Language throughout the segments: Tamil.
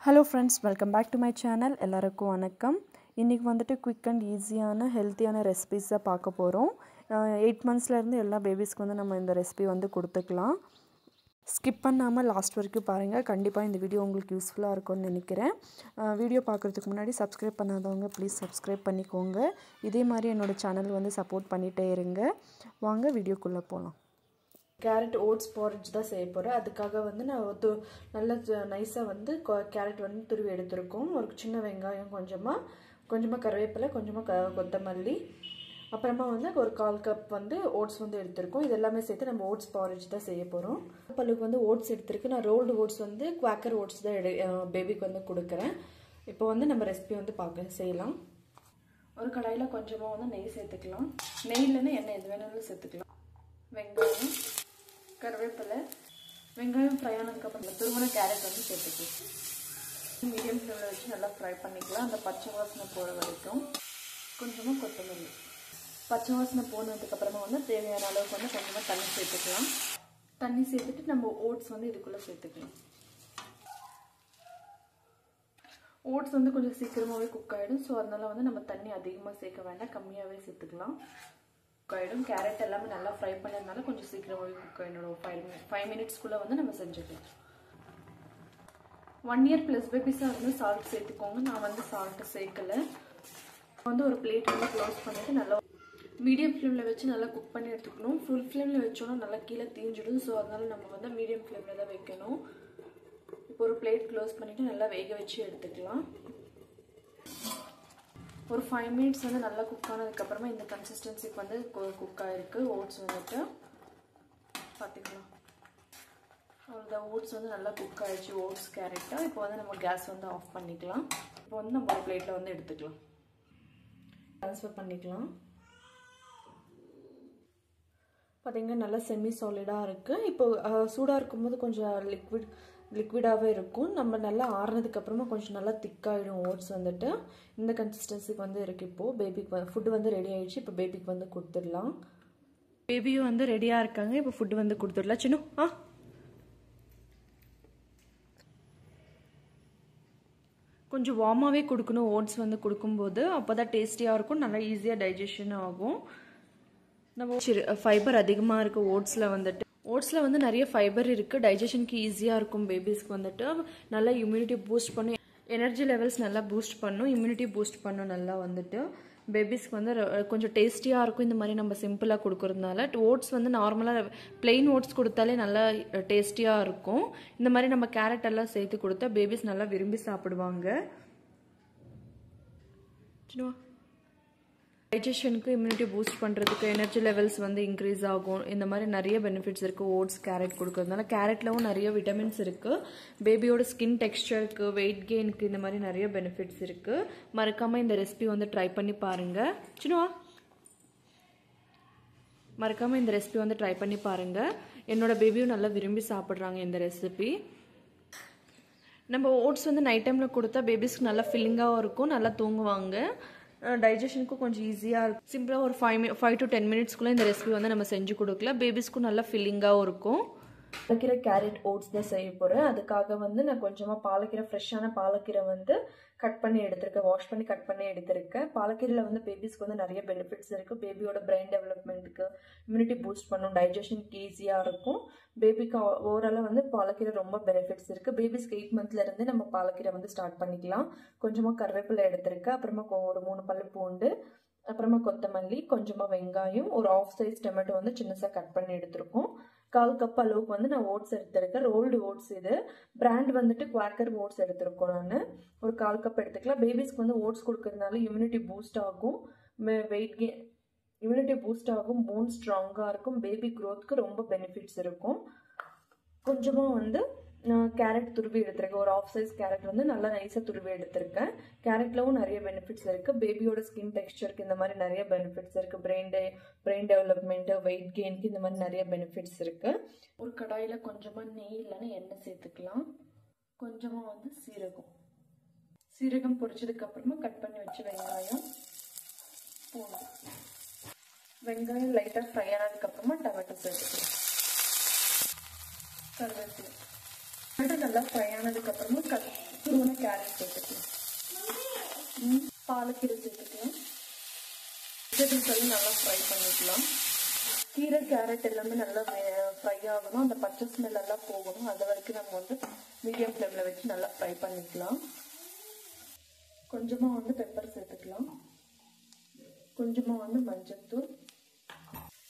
Hello friends, welcome back to my channel. எல்லாருக்கும் வணக்கம். இன்னைக்கு வந்துட்டு குயிக் அண்ட் ஈஸியான ஹெல்த்தியான ரெசிபீஸ் பார்க்க போறோம். 8 monthsல இருந்து எல்லா பேபிஸ்க்கு வந்து நம்ம இந்த ரெசிபி வந்து கொடுத்துக்கலாம். ஸ்கிப் பண்ணாம லாஸ்ட் வரைக்கும் பாருங்க. கண்டிப்பா இந்த வீடியோ உங்களுக்கு யூஸ்ஃபுல்லா இருக்கும்னு நினைக்கிறேன். வீடியோ பார்க்கிறதுக்கு முன்னாடி Subscribe பண்ணாதவங்க ப்ளீஸ் Subscribe பண்ணிக்கோங்க. இதே மாதிரி என்னோட சேனல் வந்து சப்போர்ட் பண்ணிட்டே இருங்க. வாங்க வீடியோக்குள்ள போலாம். கேரட் ஓட்ஸ் porridge தான் செய்ய போறேன். அதுக்காக வந்து நான் நல்ல நைஸா வந்து கேரட் வந்து துருவி எடுத்துருக்கோம். ஒரு சின்ன வெங்காயம் கொஞ்சமா கறிவேப்பிலை, கொஞ்சமா கொத்தமல்லி, அப்புறமா வந்து ஒரு 1/4 கப் வந்து ஓட்ஸ் வந்து எடுத்துருக்கோம். இது எல்லாமே சேர்த்து நம்ம ஓட்ஸ் porridge தான் செய்ய போறோம். பல்லுக்கு வந்து ஓட்ஸ் எடுத்துருக்கு. நான் ரோல்டு ஓட்ஸ் வந்து குவாக்கர் ஓட்ஸ் தான் பேபிக்கு வந்து கொடுக்குறேன். இப்போ வந்து நம்ம ரெசிபி வந்து செய்யலாம். ஒரு கடாயில கொஞ்சமா வந்து நெய் சேர்த்துக்கலாம். நெய் இல்லைன்னா எண்ணெய் எது வேணாலும் சேர்த்துக்கலாம். வெங்காயம், கருவேப்பிலை, வெங்காயம் ஃப்ரை ஆனதுக்கப்புறம் துருவன கேரட் வந்து சேர்த்துக்கலாம். மீடியம் ஃப்ளேமில் வச்சு நல்லா ஃப்ரை பண்ணிக்கலாம். அந்த பச்சை வாசனை போகிற வரைக்கும். கொஞ்சமாக கொத்தமல்லி. பச்சை வாசனை போனதுக்கப்புறமா வந்து தேவையான அளவுக்கு வந்து கொஞ்சமாக தண்ணி சேர்த்துக்கலாம். தண்ணி சேர்த்துட்டு நம்ம ஓட்ஸ் வந்து இதுக்குள்ளே சேர்த்துக்கலாம். ஓட்ஸ் வந்து கொஞ்சம் சீக்கிரமாகவே குக் ஆகிடும். ஸோ அதனால வந்து நம்ம தண்ணி அதிகமாக சேர்க்க வேண்டாம், கம்மியாகவே சேர்த்துக்கலாம். ஆயிடும். கேரட் எல்லாமே நல்லா ஃப்ரை பண்ணதுனால கொஞ்சம் சீக்கிரமாகவே குக் ஆகிடும். 5 minutesக்குள்ளே வந்து நம்ம செஞ்சுக்கலாம். 1 year plus பேபிஸாக இருந்து சால்ட் சேர்த்துக்கோங்க. நான் வந்து சால்ட்டு சேர்க்கலை. வந்து ஒரு பிளேட் வந்து க்ளோஸ் பண்ணிவிட்டு நல்லா மீடியம் ஃப்ளேமில் வச்சு நல்லா குக் பண்ணி எடுத்துக்கணும். ஃபுல் ஃப்ளேமில் வச்சோன்னா நல்லா கீழே தீஞ்சிடும். ஸோ அதனால நம்ம வந்து மீடியம் ஃப்ளேமில் தான் வைக்கணும். இப்போ ஒரு பிளேட் க்ளோஸ் பண்ணிவிட்டு நல்லா வேக வச்சு எடுத்துக்கலாம். ஒரு 5 minutes வந்து நல்லா குக் ஆனதுக்கப்புறமா இந்த கன்சிஸ்டன்சிக்கு வந்து குக் ஆகிருக்கு. ஓட்ஸ் வந்துட்டு பார்த்துக்கலாம். அவ்வளோத ஓட்ஸ் வந்து நல்லா குக் ஆகிடுச்சு. ஓட்ஸ் கேரட்டாக இப்போ வந்து நம்ம கேஸ் வந்து ஆஃப் பண்ணிக்கலாம். இப்போ வந்து நம்ம ஒரு பிளேட்டில் வந்து எடுத்துக்கலாம். ட்ரான்ஸ்ஃபர் பண்ணிக்கலாம். பார்த்தீங்கன்னா நல்லா செமி சாலிடாக இருக்குது. இப்போ சூடாக இருக்கும்போது கொஞ்சம் லிக்விடாகவே இருக்கும். நம்ம நல்லா ஆறுனதுக்கப்புறமா கொஞ்சம் நல்லா திக்காகிடும். ஓட்ஸ் வந்துட்டு இந்த கன்சிஸ்டன்சிக்கு வந்து இருக்குது. இப்போது பேபிக்கு ஃபுட்டு வந்து ரெடி ஆகிடுச்சு. இப்போ பேபிக்கு வந்து கொடுத்துடலாம். பேபியும் வந்து ரெடியாக இருக்காங்க. இப்போ ஃபுட்டு வந்து கொடுத்துடலாம். சின்ன கொஞ்சம் வார்மாகவே கொடுக்கணும். ஓட்ஸ் வந்து கொடுக்கும்போது அப்போ தான் டேஸ்டியாக இருக்கும். நல்லா ஈஸியாக டைஜஷன் ஆகும். நம்ம ஃபைபர் அதிகமாக இருக்குது ஓட்ஸில் வந்துட்டு. ஓட்ஸில் வந்து நிறைய ஃபைபர் இருக்குது. டைஜஷனுக்கு ஈஸியாக இருக்கும். பேபிஸ்க்கு வந்துட்டு நல்லா இம்யூனிட்டி பூஸ்ட் பண்ணும். எனர்ஜி லெவல்ஸ் நல்லா பூஸ்ட் பண்ணும். இம்யூனிட்டி பூஸ்ட் பண்ணும். நல்லா வந்துட்டு பேபிஸ்க்கு வந்து கொஞ்சம் டேஸ்டியாக இருக்கும். இந்த மாதிரி நம்ம சிம்பிளாக கொடுக்குறதுனால ஓட்ஸ் வந்து நார்மலாக பிளெயின் ஓட்ஸ் கொடுத்தாலே நல்லா டேஸ்டியாக இருக்கும். இந்த மாதிரி நம்ம கேரட் எல்லாம் சேர்த்து கொடுத்தா பேபிஸ் நல்லா விரும்பி சாப்பிடுவாங்க. டைஜஷனுக்கு இம்யூனிட்டி பூஸ்ட் பண்ணுறதுக்கு எனர்ஜி லெவல்ஸ் வந்து இன்க்ரீஸ் ஆகும். இந்த மாதிரி நிறைய பெனிஃபிட்ஸ் இருக்குது ஓட்ஸ் கேரட் கொடுக்கறதுனால. கேரட்லவும் நிறைய விட்டமின்ஸ் இருக்குது. பேபியோட ஸ்கின் டெக்ஸ்டருக்கு, வெயிட் கெயினுக்கு இந்த மாதிரி நிறைய பெனிஃபிட்ஸ் இருக்குது. மறக்காமல் இந்த ரெசிபி வந்து ட்ரை பண்ணி பாருங்கள். மறக்காமல் இந்த ரெசிபி வந்து ட்ரை பண்ணி பாருங்கள். என்னோட பேபியும் நல்லா விரும்பி சாப்பிட்றாங்க இந்த ரெசிபி. நம்ம ஓட்ஸ் வந்து நைட் டைமில் கொடுத்தா பேபிஸ்க்கு நல்லா ஃபில்லிங்காகவும் இருக்கும். நல்லா தூங்குவாங்க. டைஜஷனுக்கும் கொஞ்சம் ஈஸியாக இருக்கும். சிம்பிளாக ஒரு 5 to 10 minutesக்குள்ளே இந்த ரெசிபி வந்து நம்ம செஞ்சு கொடுக்கலாம். பேபிஸ்க்கும் நல்லா ஃபில்லிங்காகவும் இருக்கும். பாலக்கீரை கேரட் ஓட்ஸ் தான் செய்ய போகிறேன். அதுக்காக வந்து நான் கொஞ்சமாக பாலக்கீரை, ஃப்ரெஷ்ஷான பாலக்கீரை வந்து கட் பண்ணி எடுத்திருக்கேன். வாஷ் பண்ணி கட் பண்ணி எடுத்திருக்கேன். பாலக்கீரையில் வந்து பேபிஸ்க்கு வந்து நிறைய பெனிஃபிட்ஸ் இருக்குது. பேபியோட பிரெயின் டெவலப்மெண்ட்டுக்கு, இம்யூனிட்டி பூஸ்ட் பண்ணும், டைஜஷனுக்கு ஈஸியாக இருக்கும். பேபிக்கு ஓவராலாக வந்து பாலக்கீரை ரொம்ப பெனிஃபிட்ஸ் இருக்குது. பேபிஸ்க்கு 8 monthsலேருந்தே நம்ம பாலக்கீரை வந்து ஸ்டார்ட் பண்ணிக்கலாம். கொஞ்சமாக கருவேப்பிலை எடுத்திருக்கேன். அப்புறமா ஒரு 3 பல்லு பூண்டு, அப்புறமா கொத்தமல்லி, கொஞ்சமாக வெங்காயம், ஒரு 1/2 size டொமேட்டோ வந்து சின்னசாக கட் பண்ணி எடுத்திருக்கோம். 1/4 கப் அளவுக்கு வந்து நான் ஓட்ஸ் எடுத்திருக்கேன். Rolled oats. இது பிராண்ட் வந்துட்டு குவாக்கர் ஓட்ஸ் எடுத்திருக்கோம். நான் ஒரு 1/4 கப் எடுத்துக்கலாம். பேபிஸ்க்கு வந்து ஓட்ஸ் கொடுக்கறதுனால இம்யூனிட்டி பூஸ்ட் ஆகும், வெயிட் கெயின் இம்யூனிட்டி பூஸ்ட் ஆகும், போன் ஸ்ட்ராங்காக இருக்கும். பேபி க்ரோத்துக்கு ரொம்ப பெனிஃபிட்ஸ் இருக்கும். கொஞ்சமாக வந்து கேரட் துருவி எடுத்திருக்கேன். ஒரு 1/2 size கேரட் வந்து நல்லா நைஸாக துருவி எடுத்திருக்கேன். கேரட்லவும் நிறைய பெனிஃபிட்ஸ் இருக்குது. பேபியோட ஸ்கின் டெக்ஸ்டருக்கு இந்த மாதிரி நிறைய பெனிஃபிட்ஸ் இருக்குது. பிரெயின் டெவலப்மெண்ட்டு, வெயிட் கெயினுக்கு இந்த மாதிரி நிறைய பெனிஃபிட்ஸ் இருக்குது. ஒரு கடாயில் கொஞ்சமாக நெய் இல்லைன்னா எண்ணெய் சேர்த்துக்கலாம். கொஞ்சமாக வந்து சீரகம் பொரிச்சதுக்கப்புறமா கட் பண்ணி வச்சு வெங்காயம், பூண்டு, வெங்காயம் லைட்டாக ஃப்ரை ஆனதுக்கப்புறமா டொமேட்டோ சேர்த்துக்கலாம். கருவேப்பிலை நல்லா ஃப்ரை ஆனதுக்கப்புறமா துருவன வெஜிடபிள்ஸ் எல்லாம் நல்லா ஃப்ரை பண்ணிக்கலாம். கீரை கேரட் எல்லாமே நல்லா ஃப்ரை ஆகணும். அந்த பச்சை ஸ்மெல் எல்லாம் போகணும். அது வரைக்கும் நம்ம வந்து மீடியம் ஃப்ளேமில் வச்சு நல்லா ஃப்ரை பண்ணிக்கலாம். கொஞ்சமாக வந்து பெப்பர் சேர்த்துக்கலாம். கொஞ்சமாக வந்து மஞ்சள் தூள்.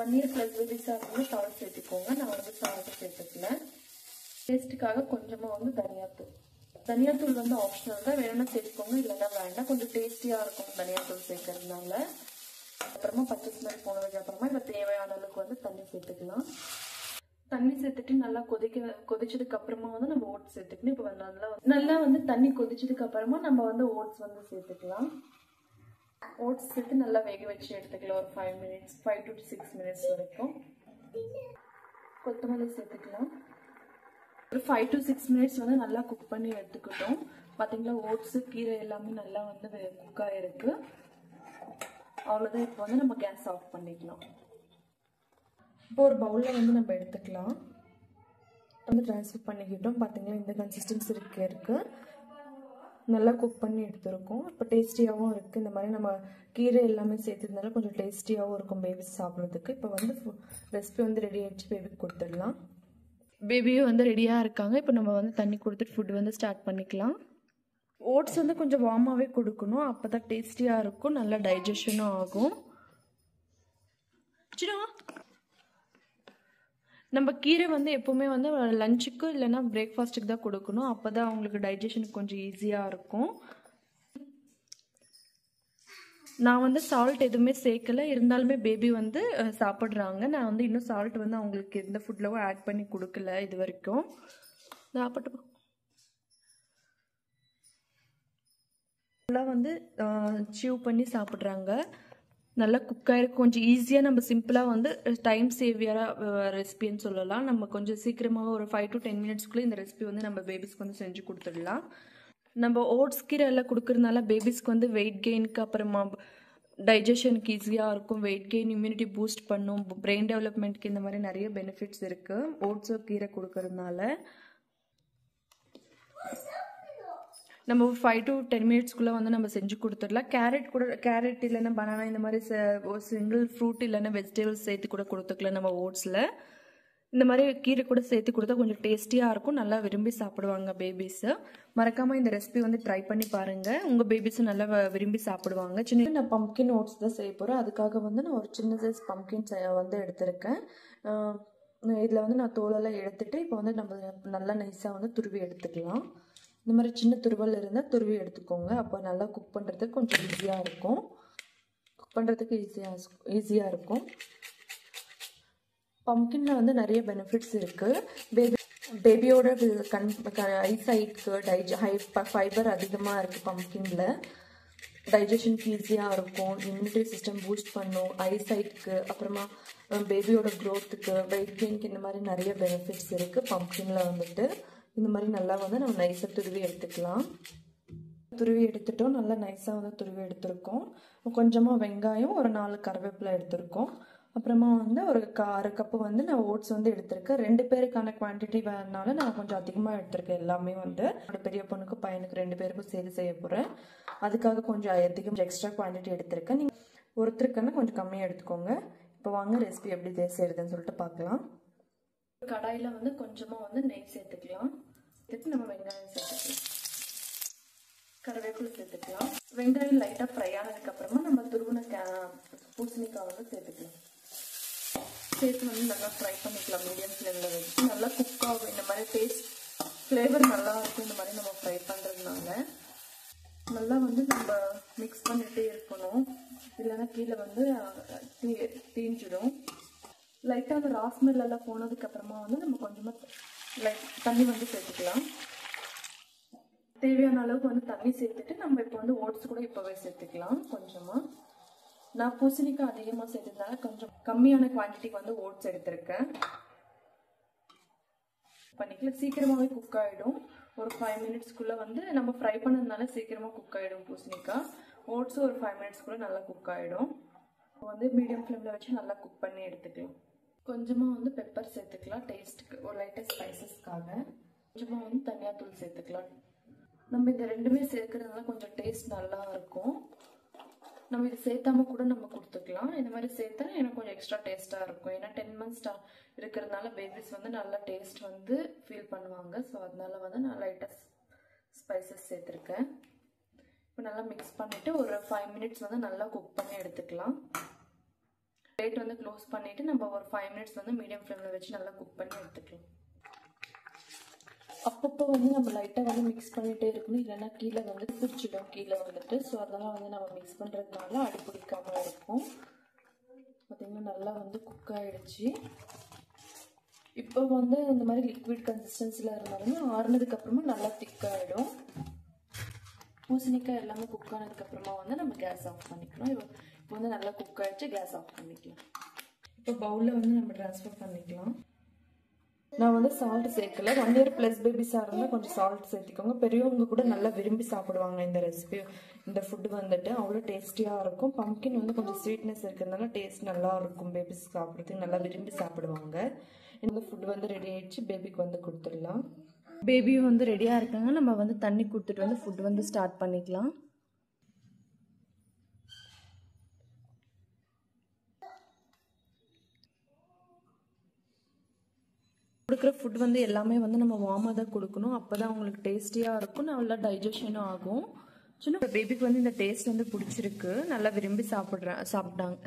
1 year plus பேபிஸாக இருந்தாலும் சால்ட் சேர்த்துக்கோங்க. நான் வந்து சால்ட் சேர்த்துக்கல. டேஸ்ட்டுக்காக கொஞ்சமாக வந்து தனியாத்தூள். தனியாத்தூள் வந்து ஆப்ஷனல் தான், வேணும்னா சேர்த்துக்கோங்க, இல்லைன்னா வேண்டாம். கொஞ்சம் டேஸ்டியாக இருக்கும் தனியாத்தூள் சேர்க்கறதுனால. அப்புறமா பச்சை ஸ்மெல் போனதுக்கு அப்புறமா இதில் தேவையான அளவுக்கு வந்து தண்ணி சேர்த்துக்கலாம். தண்ணி சேர்த்துட்டு நல்லா கொதிச்சதுக்கு அப்புறமா வந்து நம்ம ஓட்ஸ் சேர்த்துக்கணும். இப்போ நல்லா வந்து தண்ணி கொதிச்சதுக்கு அப்புறமா நம்ம வந்து ஓட்ஸ் வந்து சேர்த்துக்கலாம். ஓட்ஸ் சேர்த்து நல்லா வேக வச்சு எடுத்துக்கலாம். ஒரு 5 to 6 minutes வரைக்கும். கொத்தமல்லி சேர்த்துக்கலாம். ஒரு 5 to 6 minutes வந்து நல்லா குக் பண்ணி எடுத்துக்கிட்டோம். பார்த்தீங்களா, ஓட்ஸு கீரை எல்லாமே நல்லா வந்து குக் ஆகிருக்கு. அவ்வளோதான். இப்போ வந்து நம்ம கேஸ் ஆஃப் பண்ணிக்கலாம். இப்போ ஒரு பவுலில் வந்து நம்ம எடுத்துக்கலாம். வந்து ட்ரான்ஸ்ஃபர் பண்ணிக்கிட்டோம். பார்த்தீங்களா, இந்த கன்சிஸ்டன்சி இருக்குது. நல்லா குக் பண்ணி எடுத்துருக்கோம். இப்போ டேஸ்டியாகவும் இருக்குது. இந்த மாதிரி நம்ம கீரை எல்லாமே சேர்த்துருந்தால கொஞ்சம் டேஸ்டியாகவும் இருக்கும் பேபிஸ் சாப்பிட்றதுக்கு. இப்போ வந்து ரெசிபி வந்து ரெடி ஆகிடுச்சு. பேபிக்கு கொடுத்துடலாம். பேபியும் வந்து ரெடியாக இருக்காங்க. இப்போ நம்ம வந்து தண்ணி கொடுத்துட்டு ஃபுட் வந்து ஸ்டார்ட் பண்ணிக்கலாம். ஓட்ஸ் வந்து கொஞ்சம் வார்மாகவே கொடுக்கணும். அப்போ தான் டேஸ்டியாக இருக்கும். நல்லா டைஜஷனும் ஆகும். நம்ம கீரை வந்து எப்போவுமே வந்து லஞ்சுக்கு இல்லைன்னா பிரேக்ஃபாஸ்ட்டுக்கு தான் கொடுக்கணும். அப்போ தான் அவங்களுக்கு டைஜஷனுக்கு கொஞ்சம் ஈஸியாக இருக்கும். நான் வந்து சால்ட் எதுவுமே சேர்க்கலை. இருந்தாலுமே பேபி வந்து சாப்பிட்றாங்க. நான் வந்து இன்னும் சால்ட் வந்து அவங்களுக்கு எந்த ஃபுட்லவும் ஆட் பண்ணி கொடுக்கல இது வரைக்கும். சாப்பிட்டு நல்லா வந்து சீவ் பண்ணி சாப்பிட்றாங்க. நல்லா குக் ஆகிருக்கு. கொஞ்சம் ஈஸியாக நம்ம சிம்பிளாக வந்து டைம் சேவியராக ரெசிபின்னு சொல்லலாம். நம்ம கொஞ்சம் சீக்கிரமாக ஒரு 5 to 10 minutesக்குள்ளே இந்த ரெசிபி வந்து நம்ம பேபிஸ்க்கு வந்து செஞ்சு கொடுத்துடலாம். நம்ம ஓட்ஸ் கீரை எல்லாம் கொடுக்கறதுனால பேபிஸ்க்கு வந்து வெயிட் கெயினுக்கு அப்புறமா டைஜஷனுக்கு ஈஸியாக இருக்கும். வெயிட் கெயின், இம்யூனிட்டி பூஸ்ட் பண்ணும், பிரெயின் டெவலப்மெண்ட்க்கு இந்த மாதிரி நிறைய பெனிஃபிட்ஸ் இருக்குது ஓட்ஸோ கீரை கொடுக்கறதுனால. நம்ம 5 to 10 minutesக்குள்ளே வந்து நம்ம செஞ்சு கொடுத்துடலாம். கேரட் இல்லைன்னா பனானா இந்த மாதிரி சிங்கிள் ஃப்ரூட் இல்லைன்னா வெஜிடபிள்ஸ் சேர்த்து கூட கொடுத்துக்கலாம். நம்ம ஓட்ஸில் இந்த மாதிரி கீரை கூட சேர்த்து கொடுத்தா கொஞ்சம் டேஸ்டியாக இருக்கும். நல்லா விரும்பி சாப்பிடுவாங்க பேபிஸு. மறக்காமல் இந்த ரெசிபி வந்து ட்ரை பண்ணி பாருங்கள். உங்கள் பேபிஸும் நல்லா விரும்பி சாப்பிடுவாங்க. நான் பம்ப்கின் ஓட்ஸ் தான் செய்ய போகிறேன். அதுக்காக வந்து நான் ஒரு சின்ன சைஸ் பம்ப்கின் வந்து எடுத்திருக்கேன். இதில் வந்து நான் தோலெல்லாம் எடுத்துகிட்டு இப்போ வந்து நம்ம நல்லா நைஸாக வந்து துருவி எடுத்துக்கலாம். இந்த மாதிரி சின்ன துருவல் இருந்தால் துருவி எடுத்துக்கோங்க. அப்போ நல்லா குக் பண்ணுறதுக்கு கொஞ்சம் ஈஸியாக இருக்கும். குக் பண்ணுறதுக்கு ஈஸியாக இருக்கும். பம்ப்கின்ல வந்து நிறைய பெனிஃபிட்ஸ் இருக்குது. பேபியோட ஐசைட்க்கு ஃபைபர் அதிகமாக இருக்குது பம்ப்கின்ல. டைஜஷனுக்கு ஈஸியாக இருக்கும். இம்யூனிட்டி சிஸ்டம் பூஸ்ட் பண்ணும். ஐசைட்க்கு அப்புறமா பேபியோட க்ரோத்துக்கு, வெயிட் கெயின்க்கு இந்த மாதிரி நிறைய பெனிஃபிட்ஸ் இருக்குது பம்ப்கின்ல வந்துட்டு. இந்த மாதிரி நல்லா வந்து நம்ம நைஸாக துருவி எடுத்துக்கலாம். துருவி எடுத்துட்டோம். நல்லா நைஸாக வந்து துருவி எடுத்துருக்கோம். கொஞ்சமாக வெங்காயம், ஒரு 4 கருவேப்பிலை எடுத்துருக்கோம். அப்புறமா வந்து ஒரு 1/2 கப்பு வந்து நான் ஓட்ஸ் வந்து எடுத்திருக்கேன். 2 பேருக்கான குவான்டிட்டி வேணுனால நான் கொஞ்சம் அதிகமாக எடுத்திருக்கேன். எல்லாமே வந்து என்னோட பெரிய பொண்ணுக்கு பையனுக்கு 2 பேருக்கும் சேர்த்து செய்ய போகிறேன். அதுக்காக கொஞ்சம் எக்ஸ்ட்ரா குவான்டிட்டி எடுத்திருக்கேன். நீங்கள் ஒருத்தருக்குன்னா கொஞ்சம் கம்மியாக எடுத்துக்கோங்க. இப்போ வாங்க ரெசிபி எப்படி செய்யறதுன்னு சொல்லிட்டு பார்க்கலாம். கடாயில் வந்து கொஞ்சமாக வந்து நெய் சேர்த்துக்கலாம். சேர்த்து நம்ம வெங்காயம் சேர்த்துக்கலாம். கருவேப்பிலை சேர்த்துக்கலாம். வெங்காயம் லைட்டாக ஃப்ரை ஆனதுக்கப்புறமா நம்ம துருவின பூசணிக்காய் வந்து சேர்த்துக்கலாம். சேர்த்து வந்து நல்லா ஃப்ரை பண்ணிக்கலாம். மீடியம் ஃப்ளேமில் வச்சு நல்லா குக் ஆகும். இந்த மாதிரி டேஸ்ட் ஃப்ளேவர் நல்லா இருக்கும். இந்த மாதிரி நம்ம ஃப்ரை பண்ணுறதுனால நல்லா வந்து நம்ம மிக்ஸ் பண்ணிகிட்டே இருக்கணும். இல்லைன்னா கீழே வந்து தீஞ்சிடும். லைட்டாக அந்த ராஸ்மெல் எல்லாம் போனதுக்கப்புறமா வந்து நம்ம கொஞ்சமாக தண்ணி வந்து சேர்த்துக்கலாம். தேவையான அளவுக்கு வந்து தண்ணி சேர்த்துட்டு நம்ம இப்போ வந்து ஓட்ஸ் கூட இப்போவே சேர்த்துக்கலாம். கொஞ்சமாக நான் பூசணிக்காய் அதிகமாக சேர்த்ததுனால கொஞ்சம் கம்மியான குவான்டிட்டிக்கு வந்து ஓட்ஸ் எடுத்திருக்கேன். பண்ணிக்கலாம். சீக்கிரமாகவே குக் ஆகிடும். ஒரு 5 minutesக்குள்ளே வந்து நம்ம ஃப்ரை பண்ணதுனால சீக்கிரமாக குக் ஆகிடும் பூசணிக்காய். ஓட்ஸும் ஒரு 5 minutesக்குள்ளே நல்லா குக் ஆகிடும். வந்து மீடியம் ஃப்ளேமில் வச்சு நல்லா குக் பண்ணி எடுத்துக்கலாம். கொஞ்சமாக வந்து பெப்பர் சேர்த்துக்கலாம் டேஸ்ட்டுக்கு, ஒரு லைட்டாக ஸ்பைசஸ்க்காக. கொஞ்சமாக வந்து தனியாத்தூள் சேர்த்துக்கலாம். நம்ம இந்த ரெண்டுமே சேர்க்கறதுனால கொஞ்சம் டேஸ்ட் நல்லா இருக்கும். நம்ம இது சேர்த்தாம கூட நம்ம கொடுத்துக்கலாம். இந்த மாதிரி சேர்த்தா எனக்கு கொஞ்சம் எக்ஸ்ட்ரா டேஸ்ட்டாக இருக்கும். ஏன்னா 10 months இருக்கிறதுனால பேபிஸ் வந்து நல்லா டேஸ்ட் வந்து ஃபீல் பண்ணுவாங்க. ஸோ அதனால வந்து நான் லைட்டாக ஸ்பைசஸ் சேர்த்துருக்கேன். இப்போ நல்லா மிக்ஸ் பண்ணிவிட்டு ஒரு 5 minutes வந்து நல்லா குக் பண்ணி எடுத்துக்கலாம். பிளேட் வந்து க்ளோஸ் பண்ணிவிட்டு நம்ம ஒரு 5 minutes வந்து மீடியம் ஃப்ளேமில் வச்சு நல்லா குக் பண்ணி எடுத்துக்கலாம். அப்பப்போ வந்து நம்ம லைட்டாக வந்து மிக்ஸ் பண்ணிகிட்டே இருக்கணும், இல்லைன்னா கீழே வந்து பிடிச்சிடும் கீழே வந்துட்டு. ஸோ அதெல்லாம் வந்து நம்ம மிக்ஸ் பண்ணுறதுனால அடி பிடிக்காமல் இருக்கும். பார்த்திங்கன்னா நல்லா வந்து குக் ஆகிடுச்சு. இப்போ வந்து இந்த மாதிரி லிக்விட் கன்சிஸ்டன்சியில் இருந்தாலுமே ஆறுனதுக்கப்புறமா நல்லா திக்காகிடும். பூசணிக்காய் எல்லாமே குக் ஆனதுக்கப்புறமா வந்து நம்ம கேஸ் ஆஃப் பண்ணிக்கணும். இப்போ வந்து நல்லா குக் ஆகிடுச்சு, கேஸ் ஆஃப் பண்ணிக்கலாம். இப்போ பவுலில் வந்து நம்ம ட்ரான்ஸ்ஃபர் பண்ணிக்கலாம். நான் வந்து சால்ட் சேர்க்கல. 1 year + பேபிஸாக இருந்தால் கொஞ்சம் சால்ட் சேர்த்திக்கோங்க. பெரியவங்க கூட நல்லா விரும்பி சாப்பிடுவாங்க இந்த ரெசிபி. இந்த ஃபுட்டு வந்துட்டு அவ்வளோ டேஸ்டியாக இருக்கும். பம்கின் வந்து கொஞ்சம் ஸ்வீட்னஸ் இருக்கிறதுனால டேஸ்ட் நல்லா இருக்கும். பேபிஸ் சாப்பிட்றதுக்கு நல்லா விரும்பி சாப்பிடுவாங்க. இந்த ஃபுட் வந்து ரெடி ஆகிடுச்சு. பேபிக்கு வந்து கொடுத்துடலாம். பேபியும் வந்து ரெடியாக இருக்காங்க. நம்ம வந்து தண்ணி கொடுத்துட்டு வந்து ஃபுட் வந்து ஸ்டார்ட் பண்ணிக்கலாம். கொடுக்குற ஃபுட் வந்து எல்லாமே வந்து நம்ம வார்மாக தான் கொடுக்கணும். அப்போ தான் அவங்களுக்கு டேஸ்டியாக இருக்கும், நல்லா டைஜஷனும் ஆகும். சின்ன பேபிக்கு வந்து இந்த டேஸ்ட் வந்து பிடிச்சிருக்கு, நல்லா விரும்பி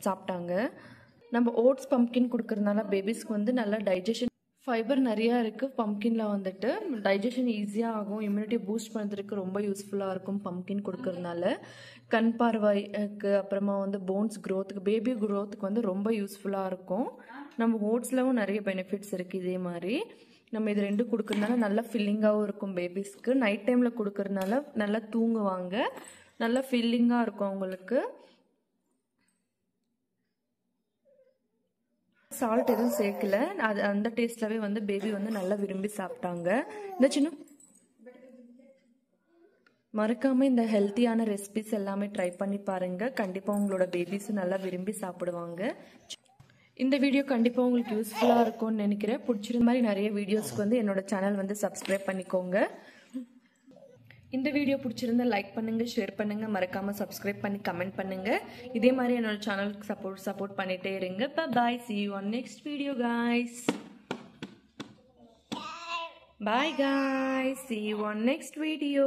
சாப்பிட்டாங்க. நம்ம ஓட்ஸ் பம்கின் கொடுக்கறதுனால பேபிஸ்க்கு வந்து நல்லா டைஜஷன், ஃபைபர் நிறையா இருக்குது. பம்கினில் வந்துட்டு டைஜஷன் ஈஸியாக ஆகும். இம்யூனிட்டி பூஸ்ட் பண்ணுறதுக்கு ரொம்ப யூஸ்ஃபுல்லாக இருக்கும் பம்கின் கொடுக்கறதுனால. கண் பார்வைக்கு அப்புறமா வந்து போன்ஸ் க்ரோத்துக்கு, பேபி க்ரோத்துக்கு வந்து ரொம்ப யூஸ்ஃபுல்லாக இருக்கும். நம்ம ஓட்ஸ்லவும் நிறைய பெனிஃபிட்ஸ் இருக்குது. இதே மாதிரி நம்ம இது 2 கொடுக்கறதுனால நல்லா ஃபில்லிங்காகவும் இருக்கும் பேபிஸ்க்கு. நைட் டைமில் கொடுக்கறதுனால நல்லா தூங்குவாங்க, நல்லா ஃபில்லிங்காக இருக்கும் அவங்களுக்கு. சால்ட் எதுவும் சேர்க்கல, அது அந்த டேஸ்ட்லவே வந்து பேபி வந்து நல்லா விரும்பி சாப்பிட்டாங்க. இந்த சின்ன மறக்காம இந்த ஹெல்த்தியான ரெசிபிஸ் எல்லாமே ட்ரை பண்ணி பாருங்க. கண்டிப்பாக உங்களோட பேபிஸும் நல்லா விரும்பி சாப்பிடுவாங்க. இந்த வீடியோ கண்டிப்பாக உங்களுக்கு யூஸ்ஃபுல்லாக இருக்கும்னு நினைக்கிறேன். பிடிச்சிருந்த மாதிரி நிறைய வீடியோஸ்க்கு வந்து என்னோட சேனல் வந்து சப்ஸ்கிரைப் பண்ணிக்கோங்க. இந்த வீடியோ பிடிச்சிருந்தா லைக் பண்ணுங்க, ஷேர் பண்ணுங்க, மறக்காம சப்ஸ்கிரைப் பண்ணி கமெண்ட் பண்ணுங்க. இதே மாதிரி என்னோட சேனலுக்கு சப்போர்ட் பண்ணிட்டே இருங்க. Bye. See you on next video, guys. Bye guys. See you on next video.